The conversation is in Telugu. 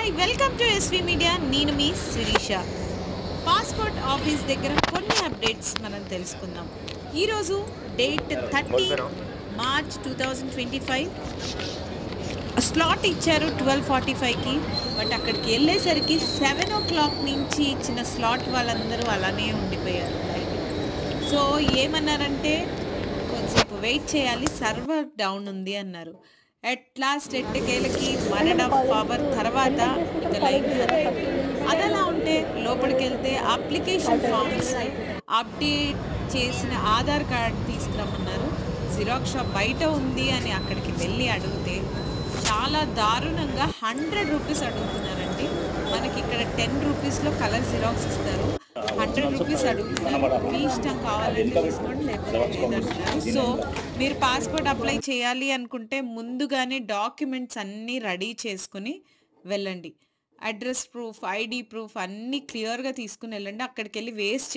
Hi welcome to SV media. నేను మీ శిరీష. పాస్పోర్ట్ ఆఫీస్ దగ్గర కొన్ని అప్డేట్స్ మనం తెలుసుకుందాం. ఈరోజు డేట్ 30 మార్చ్ 2025. స్లాట్ ఇచ్చారు 12:45కి. బట్ అక్కడికి వెళ్ళేసరికి 7 o'clock నుంచి ఇచ్చిన స్లాట్ వాళ్ళందరూ అలానే ఉండిపోయారు. సో ఏమన్నారంటే కొంచెంసేపు వెయిట్ చేయాలి, సర్వర్ డౌన్ ఉంది అన్నారు. ఎట్ లాస్ట్ ఎట్టకేలకి 1.5 hour తర్వాత ఇక లైన్ అదలా ఉంటే లోపలికి వెళ్తే అప్లికేషన్ ఫామ్స్, అప్డేట్ చేసిన ఆధార్ కార్డ్ తీసుకురమ్మన్నారు. జిరాక్స్ షాప్ బయట ఉంది అని అక్కడికి వెళ్ళి అడిగితే చాలా దారుణంగా 100 రూపీస్ అడుగుతున్నారండి. మనకి ఇక్కడ 10 రూపీస్లో కలర్ జిరాక్స్ ఇస్తారు, 100 రూపీస్ అడుగుతున్నారు. మీ ఇష్టం కావాలంటే తీసుకోండి, లేకపోతే లేదంటున్నారు. సో మీరు పాస్పోర్ట్ అప్లై చేయాలి అనుకుంటే ముందుగానే డాక్యుమెంట్స్ అన్నీ రెడీ చేసుకుని వెళ్ళండి. అడ్రస్ ప్రూఫ్, ఐడి ప్రూఫ్ అన్నీ క్లియర్గా తీసుకుని వెళ్ళండి. అక్కడికి వెళ్ళి వేస్ట్